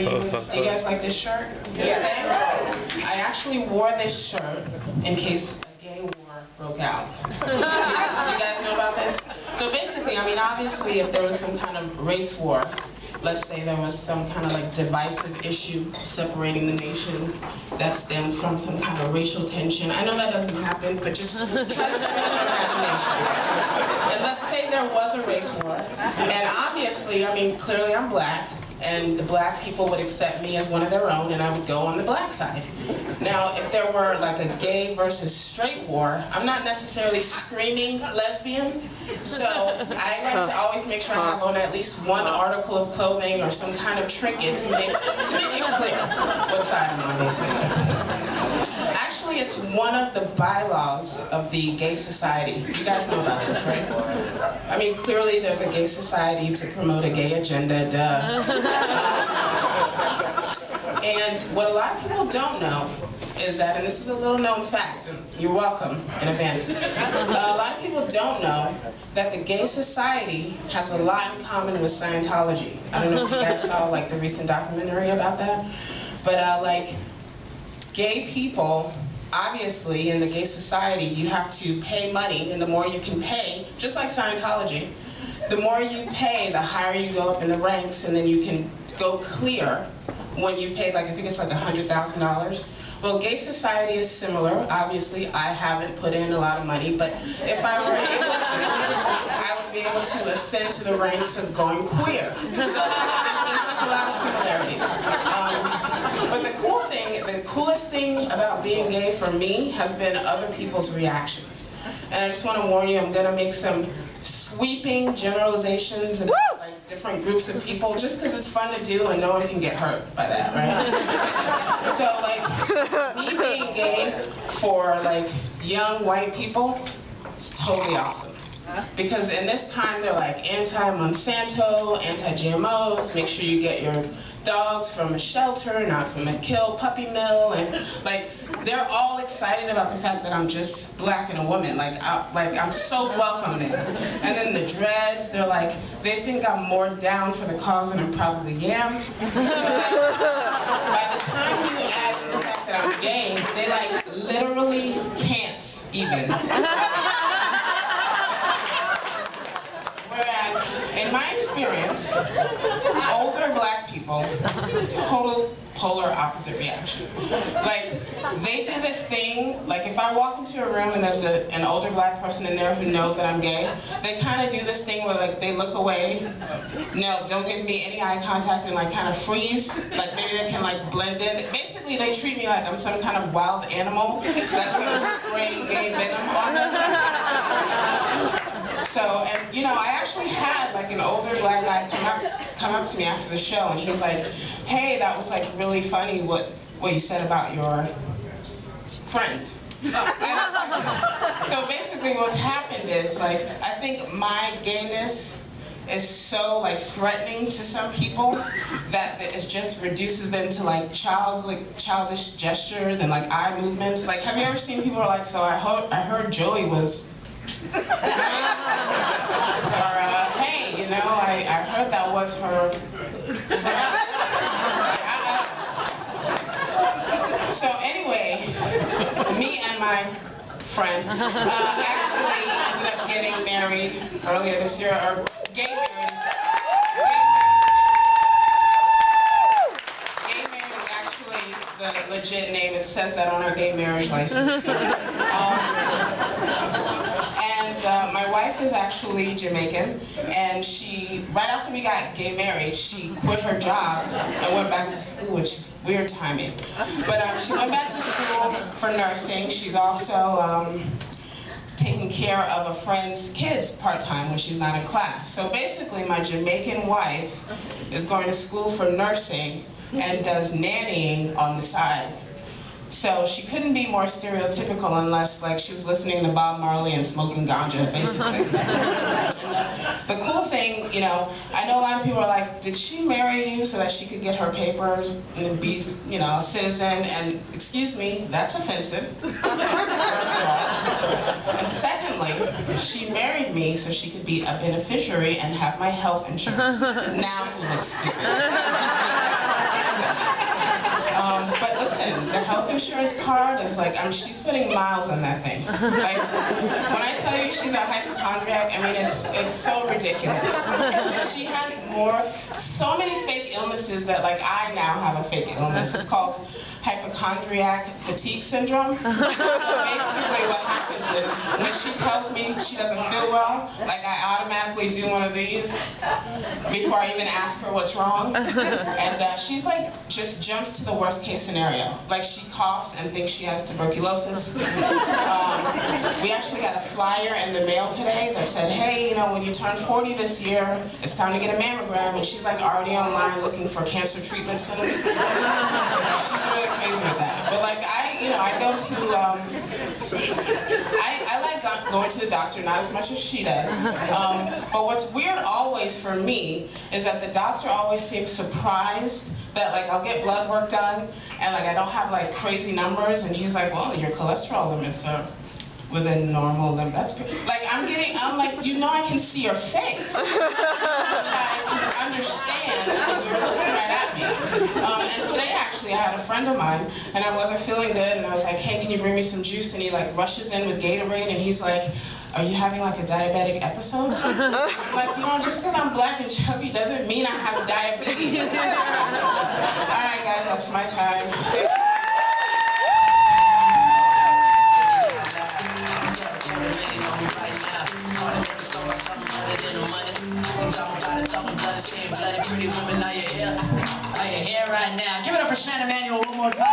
Do you guys like this shirt? Is it okay? I actually wore this shirt in case a gay war broke out. Do you guys know about this? So basically, I mean, obviously, if there was some kind of race war, let's say there was some kind of like divisive issue separating the nation that stemmed from some kind of racial tension. I know that doesn't happen, but just try to stretch your imagination. And let's say there was a race war, and obviously, I mean, clearly I'm black, and the black people would accept me as one of their own, and I would go on the black side. Now, if there were like a gay versus straight war, I'm not necessarily screaming lesbian, so I like to always make sure I have on at least one article of clothing or some kind of trinket to make it clear what side I'm on, basically. Actually, it's one of the bylaws of the gay society. You guys know about this, right? I mean, clearly there's a gay society to promote a gay agenda, duh. And what a lot of people don't know is that, and this is a little known fact, and you're welcome in advance, a lot of people don't know that the gay society has a lot in common with Scientology. I don't know if you guys saw like the recent documentary about that, but like gay people, obviously in the gay society, you have to pay money, and the more you can pay, just like Scientology, the more you pay, the higher you go up in the ranks, and then you can go clear when you pay, like, I think it's like $100,000. Well, gay society is similar. Obviously, I haven't put in a lot of money, but if I were able to, I would be able to ascend to the ranks of going queer. So there's like a lot of similarities. But the coolest thing about being gay for me has been other people's reactions. And I just want to warn you, I'm going to make some sweeping generalizations about like different groups of people just because it's fun to do and no one can get hurt by that, right? So like me being gay for like young white people is totally awesome. Because in this time they're like anti-Monsanto, anti-GMOs, make sure you get your dogs from a shelter, not from a kill puppy mill, and like they're all excited about the fact that I'm just black and a woman. Like I'm so welcome there. And then the dreads, they're like, they think I'm more down for the cause than I probably am. So like, by the time you add the fact that I'm gay, they like literally can't even. Whereas, in my experience, older black people, total polar opposite reaction. Like, they do this thing, like if I walk into a room and there's an older black person in there who knows that I'm gay, they kind of do this thing where like they look away, no, don't give me any eye contact, and like kind of freeze, like maybe they can like blend in. Basically, they treat me like I'm some kind of wild animal that's going to spray gay venom on them. So, and you know, I actually had like an older black guy come up to me after the show, and he was like, "Hey, that was like really funny what you said about your friend." So basically, what's happened is like I think my gayness is so like threatening to some people that it just reduces them to like childish gestures and like eye movements. Like, have you ever seen people who are like, "So I heard Joey was." Or, hey, you know, I heard that was her. So anyway, me and my friend actually ended up getting married earlier this year, or gay married. Gay married is actually the legit name. It says that on our gay marriage license. My wife is actually Jamaican, and she, right after we got gay married, she quit her job and went back to school, which is weird timing. But she went back to school for nursing. She's also taking care of a friend's kids part-time when she's not in class. So basically, my Jamaican wife is going to school for nursing and does nannying on the side. So she couldn't be more stereotypical unless like she was listening to Bob Marley and smoking ganja, basically. And the cool thing, you know, I know a lot of people are like, did she marry you so that she could get her papers and be, you know, a citizen? And excuse me, that's offensive, first of all. And secondly, she married me so she could be a beneficiary and have my health insurance. Now who looks stupid? insurance card is like, she's putting miles on that thing. Like, when I tell you she's a hypochondriac, I mean, it's so ridiculous. She has so many fake illnesses that, like, I now have a fake illness. It's called hypochondriac fatigue syndrome. So basically what happens is, when she tells me she doesn't feel well, like, I automatically do one of these before I even ask her what's wrong. And she's like, just jumps to the worst case scenario. Like, she coughs and thinks she has tuberculosis. We actually got a flyer in the mail today that said, hey, you know, when you turn 40 this year, it's time to get a mammogram. And she's like already online looking for cancer treatment centers. She's really crazy with that. But like, I go to, I like going to the doctor, not as much as she does. But what's weird always for me is that the doctor always seems surprised that, like, I'll get blood work done and, like, I don't have, like, crazy numbers, and he's like, well, your cholesterol limits are within normal limits. That's good. Like, I'm like, you know, I can see your face. I can understand because you're looking right at me. And today, actually, I had a friend of mine, and I wasn't feeling good, and I was like, hey, can you bring me some juice? And he, like, rushes in with Gatorade, and he's like, are you having, like, a diabetic episode? I'm like, you know, just because I'm black and chubby doesn't mean I have diabetes. All right, guys, that's my time. Pretty women, are you here right now? Give it up for Shana one more time.